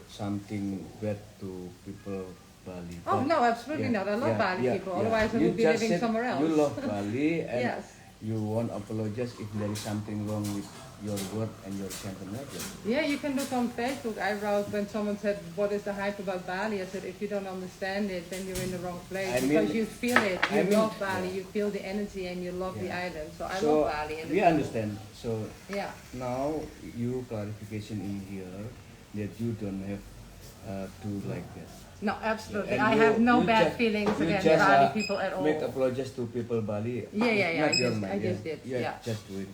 something bad to people Bali. Oh But, no, absolutely not. I love Bali people. Otherwise, I would be living somewhere else. You love Bali and Yes. you won't apologize if there is something wrong with your word and your sentiment. Yeah, you can look on Facebook. I wrote when someone said, "What is the hype about Bali?" I said, "If you don't understand it, then you're in the wrong place because you feel it. You love Bali. You feel the energy and you love the island. So I love Bali. And we understand. So yeah. now you clarification in here that you don't have to like that. No, absolutely. And I have no bad just, feelings against just, Bali people at all. Make apologies to people Bali. Yeah. I just did. Yeah. Just do it.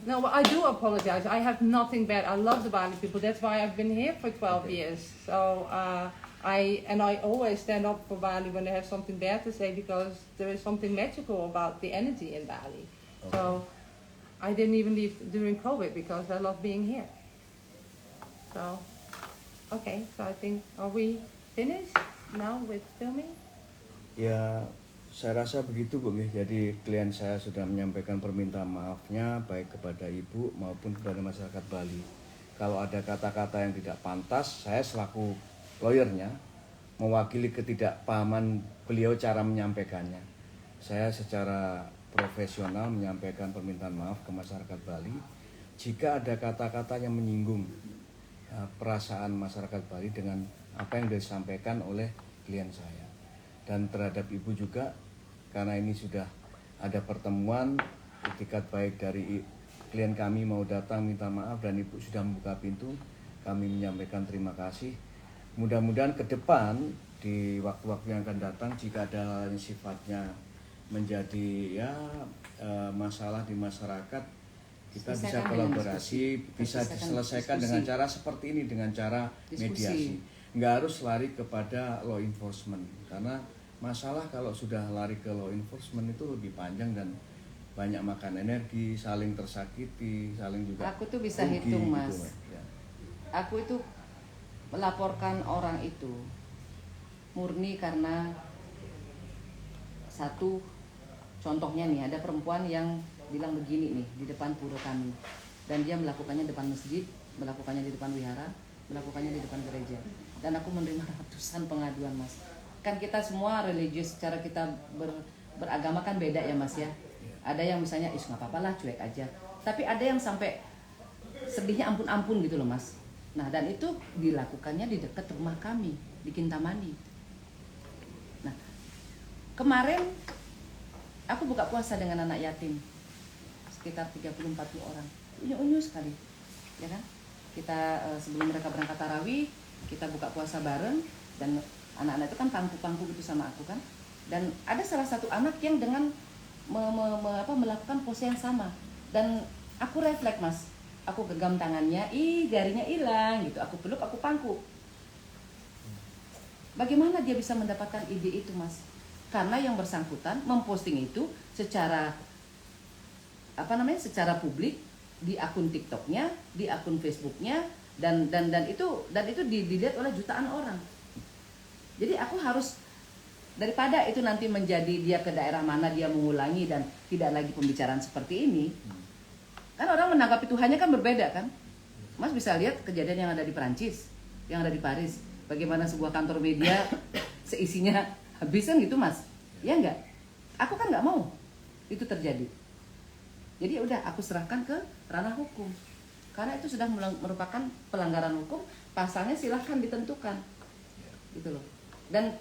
No, I do apologize. I have nothing bad. I love the Bali people. That's why I've been here for 12 years. So I always stand up for Bali when they have something bad to say because there is something magical about the energy in Bali. Okay. So I didn't even leave during COVID because I love being here. So okay, so I think are we finished now with filming? Ya, saya rasa begitu Bu. Jadi klien saya sudah menyampaikan permintaan maafnya baik kepada Ibu maupun kepada masyarakat Bali. Kalau ada kata-kata yang tidak pantas, saya selaku lawyernya mewakili ketidakpahaman beliau cara menyampaikannya. Saya secara profesional menyampaikan permintaan maaf ke masyarakat Bali jika ada kata-kata yang menyinggung perasaan masyarakat Bali dengan apa yang disampaikan oleh klien saya. Dan terhadap Ibu juga, karena ini sudah ada pertemuan itikat baik dari klien kami mau datang minta maaf dan Ibu sudah membuka pintu, kami menyampaikan terima kasih. Mudah-mudahan ke depan di waktu-waktu yang akan datang jika ada yang sifatnya menjadi masalah di masyarakat, kita bisa kolaborasi, bisa diselesaikan dengan cara seperti ini, dengan cara mediasi. Nggak harus lari kepada law enforcement, karena masalah kalau sudah lari ke law enforcement itu lebih panjang dan banyak makan energi, saling tersakiti, saling juga. Aku tuh bisa rugi, hitung Mas. gitu, ya. Aku itu melaporkan orang itu murni karena satu, contohnya nih ada perempuan yang bilang begini nih di depan pura kami, dan dia melakukannya depan masjid, melakukannya di depan wihara, melakukannya di depan gereja, dan aku menerima ratusan pengaduan Mas. Kan kita semua religius, cara kita beragama kan beda ya Mas ya. Ada yang misalnya nggak apa-apa lah, cuek aja, tapi ada yang sampai sedihnya ampun-ampun gitu loh Mas. Nah, dan itu dilakukannya di dekat rumah kami di Kintamani. Nah, kemarin aku buka puasa dengan anak yatim sekitar 30-40 orang, unyu-unyu sekali, ya kan? Kita sebelum mereka berangkat tarawih, kita buka puasa bareng, dan anak-anak itu kan pangku-pangku gitu sama aku kan. Dan ada salah satu anak yang dengan melakukan pose yang sama, dan aku refleks Mas, aku genggam tangannya, jarinya hilang gitu, aku peluk, aku pangku. Bagaimana dia bisa mendapatkan ide itu Mas? Karena yang bersangkutan memposting itu secara secara publik di akun TikToknya, di akun Facebooknya, dan itu dilihat oleh jutaan orang. Jadi aku harus, daripada itu nanti menjadi dia ke daerah mana dia mengulangi dan tidak lagi pembicaraan seperti ini, kan orang menanggapi Tuhannya kan berbeda kan. Mas bisa lihat kejadian yang ada di Perancis, yang ada di Paris, bagaimana sebuah kantor media seisinya habis kan gitu Mas, ya enggak? Aku kan nggak mau itu terjadi. Jadi udah aku serahkan ke ranah hukum, karena itu sudah merupakan pelanggaran hukum, pasalnya silahkan ditentukan, gitu loh. Dan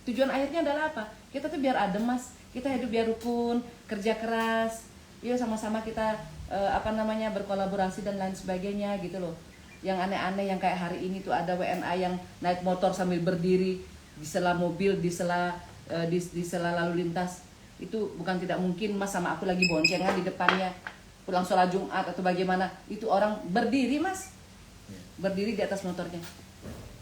tujuan akhirnya adalah apa? Kita tuh biar adem Mas, kita hidup biar rukun, kerja keras, yuk sama-sama kita berkolaborasi dan lain sebagainya gitu loh. Yang aneh-aneh yang kayak hari ini tuh ada WNA yang naik motor sambil berdiri di sela mobil, di sela lalu lintas. Itu bukan tidak mungkin Mas, sama aku lagi boncengan di depannya pulang sholat Jumat atau bagaimana, itu orang berdiri Mas, berdiri di atas motornya.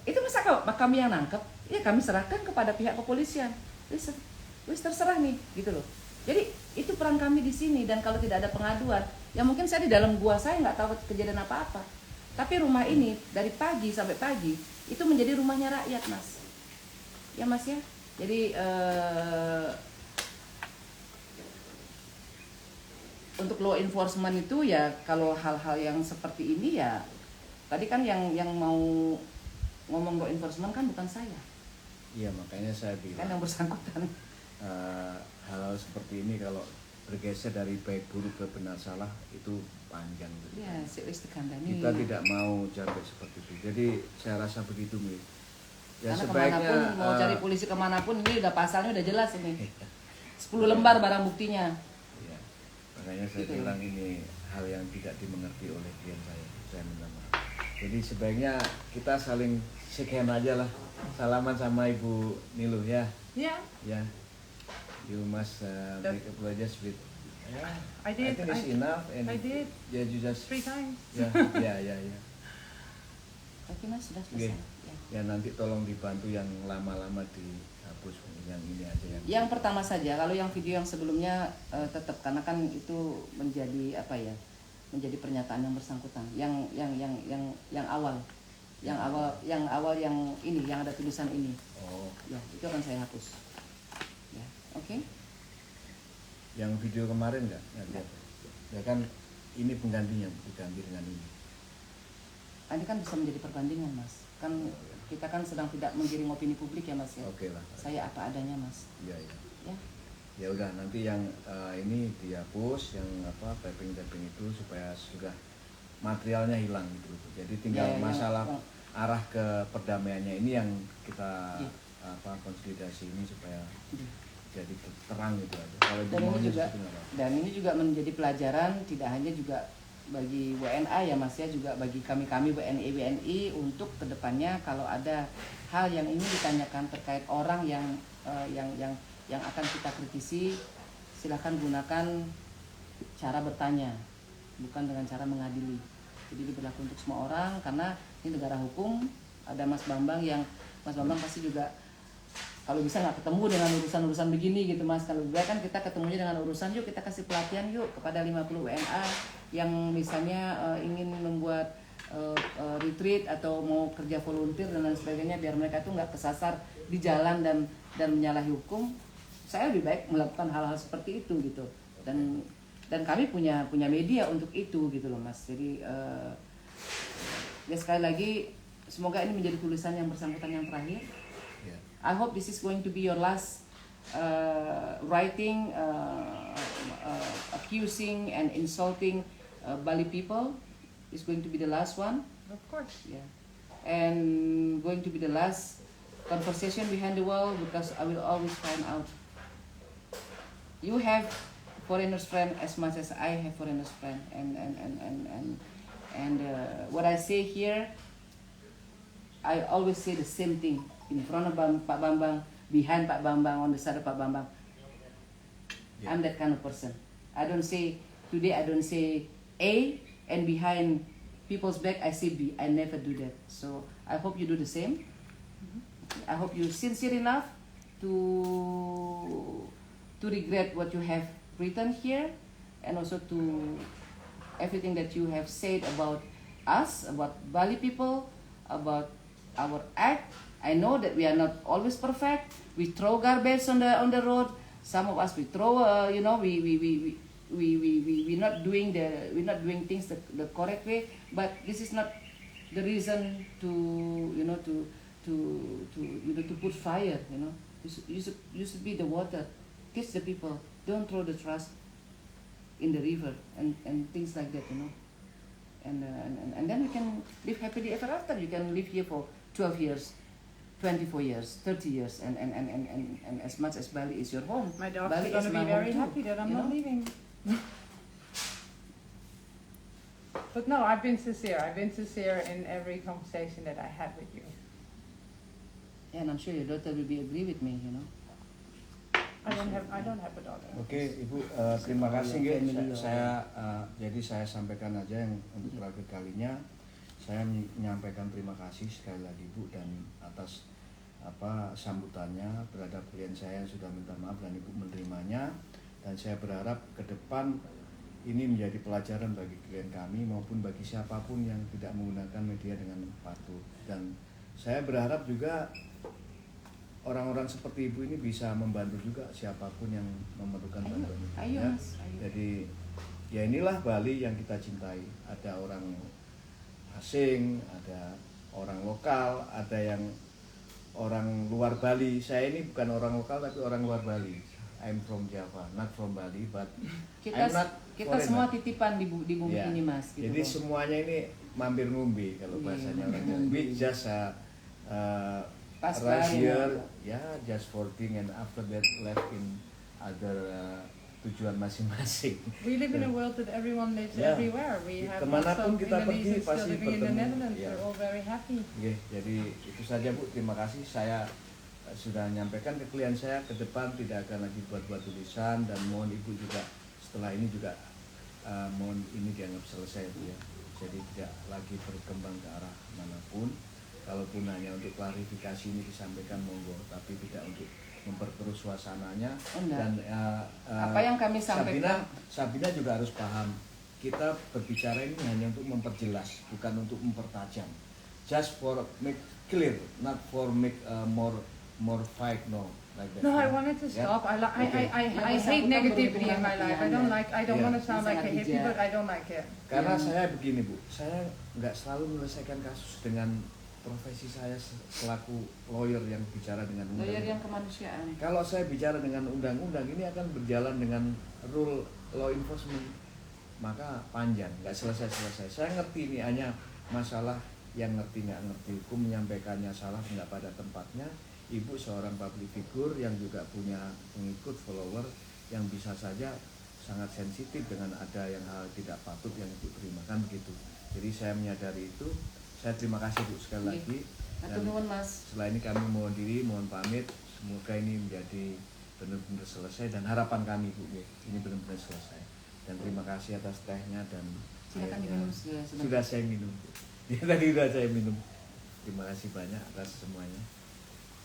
Itu masa kami yang nangkep? Ya kami serahkan kepada pihak kepolisian. Wis terserah nih gitu loh. Jadi itu peran kami di sini, dan kalau tidak ada pengaduan, ya mungkin saya di dalam gua saya nggak tahu kejadian apa-apa. Tapi rumah ini dari pagi sampai pagi itu menjadi rumahnya rakyat Mas. Ya Mas ya. Jadi untuk law enforcement itu ya kalau hal-hal yang seperti ini ya tadi kan yang mau ngomong law enforcement kan bukan saya, Iya, makanya saya kan bilang yang bersangkutan. hal-hal seperti ini kalau bergeser dari baik buruk ke benar salah itu panjang gitu. Ya, wis tekandani. Kita tidak mau sampai seperti itu. Jadi saya rasa begitu, Mi. Ya Karena sebaiknya kemanapun mau cari polisi kemanapun ini udah pasalnya udah jelas ini. 10 lembar barang buktinya. ya, makanya saya Gitu. bilang ini hal yang tidak dimengerti oleh klien saya. Saya minta maaf. Jadi sebaiknya kita saling shake hand aja lah. Salaman sama Ibu Niluh ya. Yeah, Ya. You must make apologies with. Yeah, I did. think it's enough and I did. Yeah, you just 3 times. ya, ya. Oke Mas, sudah Oke. selesai. Ya. Ya nanti tolong dibantu yang lama-lama dihapus, yang ini aja yang. Yang pertama saja, kalau yang video yang sebelumnya tetap karena kan itu menjadi apa ya? Menjadi pernyataan yang bersangkutan. Yang awal. Yang awal yang ini, yang ada tulisan ini. Oh, Ya, itu akan saya hapus. Ya, oke. yang video kemarin nggak lihat? Ya kan ini penggantinya, diganti dengan ini. Ini kan bisa menjadi perbandingan Mas. Kan kita kan sedang tidak menggiring opini publik ya Mas ya. Oke lah. Saya apa adanya Mas. Iya. Ya. Ya udah nanti yang ini dihapus, yang typing itu supaya sudah materialnya hilang gitu. Jadi tinggal Ya, masalah yang- arah ke perdamaiannya ini yang kita Iya. konsolidasi ini supaya Iya. jadi terang gitu aja. Kalau Dan ini maunya juga seperti nggak apa-apa. dan ini juga menjadi pelajaran tidak hanya juga bagi WNA ya Mas ya, juga bagi kami WNI untuk kedepannya kalau ada hal yang ingin ditanyakan terkait orang yang akan kita kritisi, silahkan gunakan cara bertanya, bukan dengan cara mengadili. Jadi ini berlaku untuk semua orang karena ini negara hukum. Ada Mas Bambang pasti juga kalau bisa nggak ketemu dengan urusan-urusan begini gitu Mas. Kalau juga kan kita ketemunya dengan urusan, yuk kita kasih pelatihan yuk kepada 50 WNA yang misalnya ingin membuat retreat atau mau kerja volunteer dan lain sebagainya biar mereka tuh nggak kesasar di jalan dan menyalahi hukum. Saya lebih baik melakukan hal-hal seperti itu gitu. Dan kami punya media untuk itu gitu loh Mas. Jadi ya sekali lagi semoga ini menjadi tulisan yang bersangkutan yang terakhir. Ya. I hope this is going to be your last writing accusing and insulting Bali people. It's going to be the last one. Of course. Yeah. And going to be the last conversation behind the wall because I will always find out. You have foreigners friend as much as I have foreigners friend, and what I say here, I always say the same thing in front of Pak Bambang, behind Pak Bambang, on the side of Pak Bambang. Yeah. I'm that kind of person. I don't say A, and behind people's back I say B. I never do that. So I hope you do the same. I hope you're sincere enough to regret what you have written here, and also to everything that you have said about us, about Bali people, about our act. I know that we are not always perfect. We throw garbage on the road. Some of us we throw, we not doing things the correct way. But this is not the reason to put fire. You should be the water. Teach the people. Don't throw the trash in the river and things like that. And then we can live happily ever after. You can live here for 12 years, 24 years, 30 years, and as much as Bali is your home. My dogs Bali are going is to my be home very too, happy that I'm you not know? leaving. But no, I've been sincere. I've been sincere in every conversation that I had with you. And I'm sure your daughter will be agree with me. I don't have a daughter. Oke, Ibu, terima kasih nggih. Jadi saya sampaikan aja yang untuk terakhir kalinya. Saya menyampaikan terima kasih sekali lagi Bu dan atas sambutannya terhadap klien saya yang sudah minta maaf dan Ibu menerimanya, dan saya berharap ke depan ini menjadi pelajaran bagi klien kami maupun bagi siapapun yang tidak menggunakan media dengan patuh, dan saya berharap juga orang-orang seperti Ibu ini bisa membantu juga siapapun yang memerlukan bantuan Ibu, Ayo, ya. Mas, ayo. Jadi ya inilah Bali yang kita cintai. Ada orang asing, ada orang lokal, ada yang orang luar Bali. Saya ini bukan orang lokal tapi orang luar Bali. I'm from Java, not from Bali, but Kita I'm not kita foreigner. semua titipan di bumi Ya, ini Mas. Gitu jadi loh. semuanya ini mampir ngumbi kalau bahasanya orang Jawa. We just Pas arrive kali, here, ya just for thing and after that left in other tujuan masing-masing. We live in a world that everyone lives Yeah. everywhere. We have Kemanapun lots of kita pergi Indonesians pasti still living in the bertemu. Netherlands. Ya. We're all very happy. Oke, jadi itu saja Bu. Terima kasih. Saya sudah menyampaikan ke klien saya ke depan tidak akan lagi buat-buat tulisan dan mohon Ibu juga setelah ini juga mohon ini dianggap selesai Bu ya. Jadi tidak lagi berkembang ke arah manapun. Kalaupun hanya untuk klarifikasi ini disampaikan monggo, tapi tidak untuk memperkeruh suasananya. Oh, enggak. Dan Apa yang kami sampaikan- Sabina juga harus paham. Kita berbicara ini hanya untuk memperjelas, bukan untuk mempertajam. Just for make clear, not for make more fight, no, like that. No, I Yeah. wanted to Yeah. stop. I Okay. I hate negativity in my life. I don't Yeah. want to sound like a Sangat hippie, bijak. but I don't like it. Karena saya begini Bu, saya nggak selalu menyelesaikan kasus dengan profesi saya selaku lawyer yang bicara dengan Lawyer undang-undang. yang kemanusiaan. Kalau saya bicara dengan undang-undang ini akan berjalan dengan rule law enforcement, maka panjang, nggak selesai-selesai. Saya ngerti ini hanya masalah yang ngerti nggak ngerti hukum menyampaikannya salah nggak pada tempatnya. Ibu seorang public figure yang juga punya pengikut follower yang bisa saja sangat sensitif dengan ada yang hal tidak patut yang Ibu terima kan begitu. Jadi saya menyadari itu. Saya terima kasih Bu sekali Oke. lagi. Atur nuwun Mas. Setelah ini kami mohon diri, mohon pamit. Semoga ini menjadi benar-benar selesai dan harapan kami Bu, ya, ini benar-benar selesai. Dan terima kasih atas tehnya dan Silakan airnya. diminum sebentar. Sudah saya minum. Bu. Ya, tadi sudah saya minum. Terima kasih banyak atas semuanya.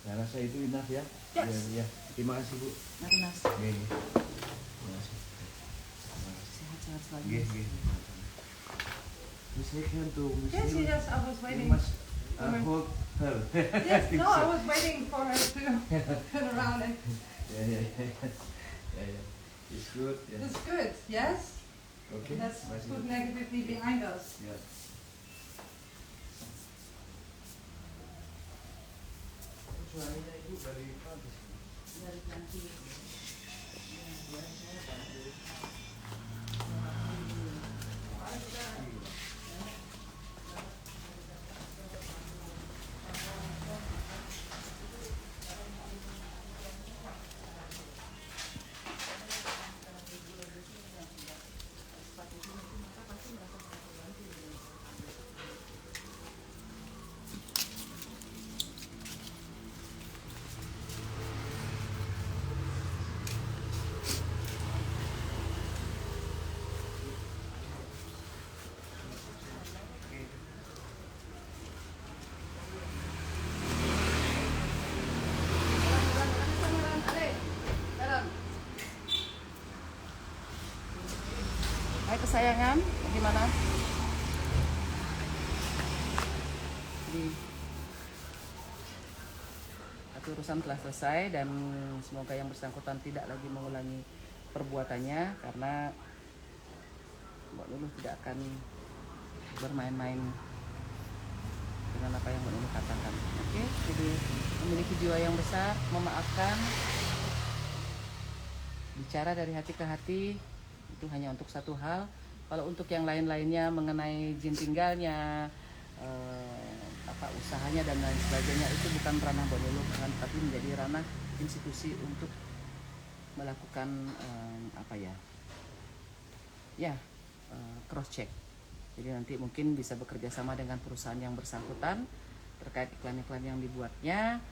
Saya rasa itu enough ya. Yes. Ya. Terima kasih Bu. Mari Mas. Oke. Terima kasih. Terima kasih. Sehat-sehat selalu. Oke, oke. Miss Hekhen tuh, Miss Yes, Hekhen. yes, I was You waiting. must hold her. Yes, no, I was waiting for her to turn around and Yeah. It's good. Yeah. it's good. Yes, Okay. let's Masih put good. negativity behind us. Yeah. Suaranya itu dari pantas. Dari nanti. Hai kesayangan, gimana? Jadi satu urusan telah selesai dan semoga yang bersangkutan tidak lagi mengulangi perbuatannya karena Mbak Luluh tidak akan bermain-main dengan apa yang Mbak Luluh katakan. Oke, jadi memiliki jiwa yang besar, memaafkan, bicara dari hati ke hati. Itu hanya untuk satu hal. Kalau untuk yang lain-lainnya mengenai izin tinggalnya, usahanya dan lain sebagainya, itu bukan ranah Mbak Luluh, tapi menjadi ranah institusi untuk melakukan cross check. Jadi nanti mungkin bisa bekerja sama dengan perusahaan yang bersangkutan terkait iklan-iklan yang dibuatnya,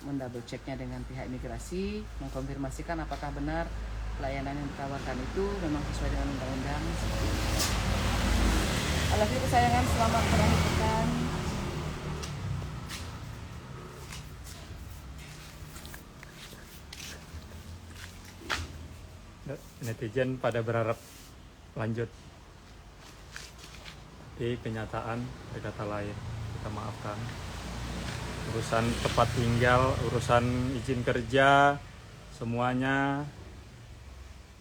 mendouble checknya dengan pihak imigrasi, mengkonfirmasikan apakah benar pelayanan yang ditawarkan itu memang sesuai dengan undang-undang. I love you kesayangan, selamat berakhir pekan. Netizen pada berharap lanjut, tapi kenyataan berkata lain. Kita maafkan. Urusan tempat tinggal, urusan izin kerja, semuanya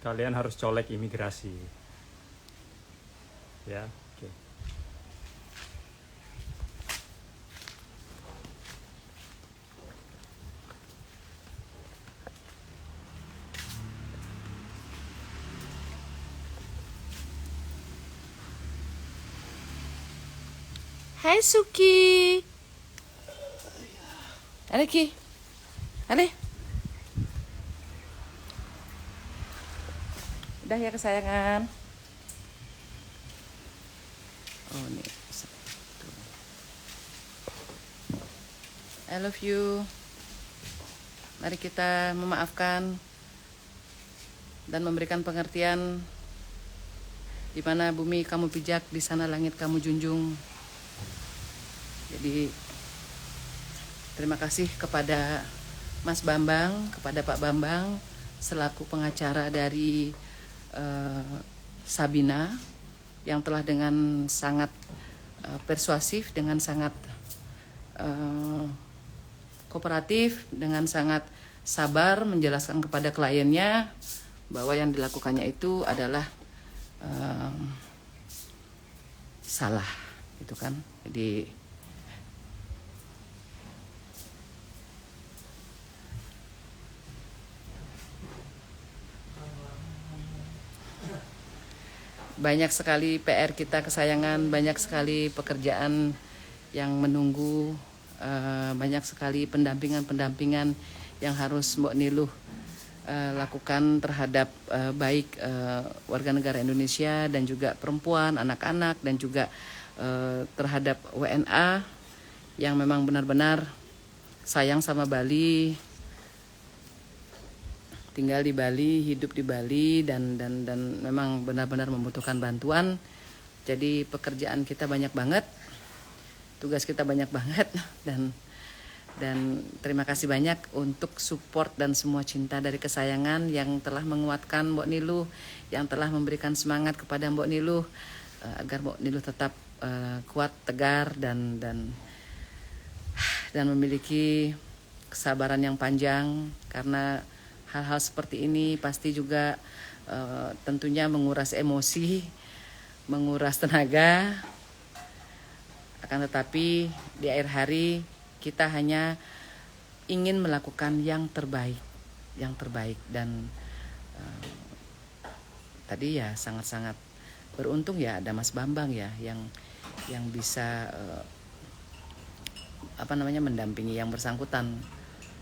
kalian harus colek imigrasi. Ya, oke. Hai Suki. Ada Ki. Ada. Udah ya kesayangan. Oh nih. I love you. Mari kita memaafkan dan memberikan pengertian. Di mana bumi kamu pijak, di sana langit kamu junjung. Jadi terima kasih kepada Mas Bambang, kepada Pak Bambang selaku pengacara dari Sabina yang telah dengan sangat persuasif, dengan sangat kooperatif, dengan sangat sabar menjelaskan kepada kliennya bahwa yang dilakukannya itu adalah salah, gitu kan. Jadi banyak sekali PR kita kesayangan, banyak sekali pekerjaan yang menunggu, banyak sekali pendampingan yang harus Mbok Niluh lakukan terhadap baik warga negara Indonesia dan juga perempuan, anak-anak, dan juga terhadap WNA yang memang benar-benar sayang sama Bali, tinggal di Bali, hidup di Bali, dan memang benar-benar membutuhkan bantuan. Jadi pekerjaan kita banyak banget, tugas kita banyak banget, dan terima kasih banyak untuk support dan semua cinta dari kesayangan yang telah menguatkan Mbok Niluh, yang telah memberikan semangat kepada Mbok Niluh agar Mbok Niluh tetap kuat, tegar, dan memiliki kesabaran yang panjang, karena hal-hal seperti ini pasti juga tentunya menguras emosi, menguras tenaga. Akan tetapi di akhir hari kita hanya ingin melakukan yang terbaik, dan tadi ya sangat-sangat beruntung ya ada Mas Bambang ya yang bisa mendampingi yang bersangkutan.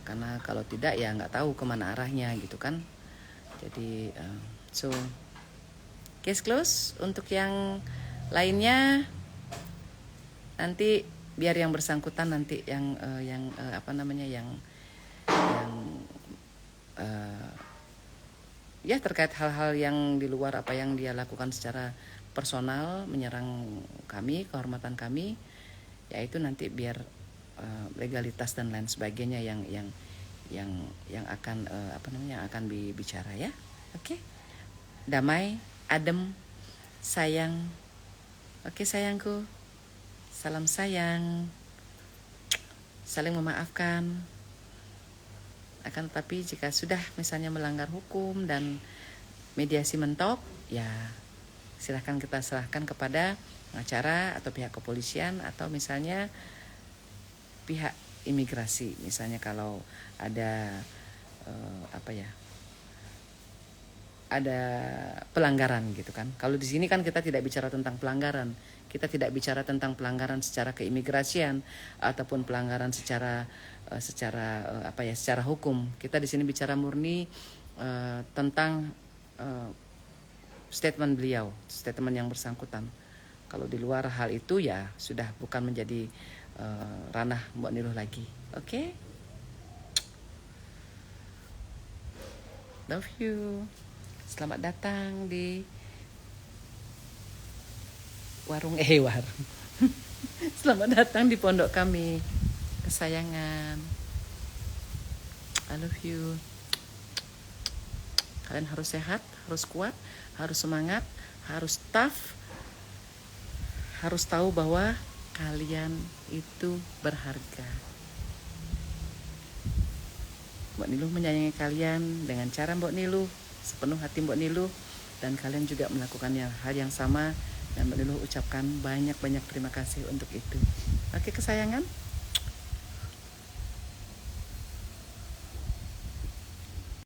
Karena kalau tidak ya nggak tahu kemana arahnya, gitu kan. Jadi so case close. Untuk yang lainnya nanti biar yang bersangkutan nanti yang ya terkait hal-hal yang di luar apa yang dia lakukan secara personal menyerang kami, kehormatan kami, yaitu nanti biar legalitas dan lain sebagainya yang akan akan bicara ya. Oke. Damai, adem, sayang. Oke sayangku. Salam sayang. Saling memaafkan. Akan tetapi jika sudah misalnya melanggar hukum dan mediasi mentok, ya silahkan kita serahkan kepada pengacara atau pihak kepolisian atau misalnya pihak imigrasi, misalnya kalau ada ada pelanggaran, gitu kan. Kalau di sini kan kita tidak bicara tentang pelanggaran, kita tidak bicara tentang pelanggaran secara keimigrasian ataupun pelanggaran secara hukum. Kita di sini bicara murni tentang statement beliau, statement yang bersangkutan. Kalau di luar hal itu ya sudah bukan menjadi ranah Mbok Niluh lagi. Oke? Love you. Selamat datang di warung. Selamat datang di pondok kami kesayangan. I love you. Kalian harus sehat, harus kuat, harus semangat, harus tough, harus tahu bahwa kalian itu berharga. Mbok Niluh menyayangi kalian dengan cara Mbok Niluh sepenuh hati Mbak Niluh, dan kalian juga melakukan hal yang sama, dan Mbak Niluh ucapkan banyak-banyak terima kasih untuk itu. Oke kesayangan,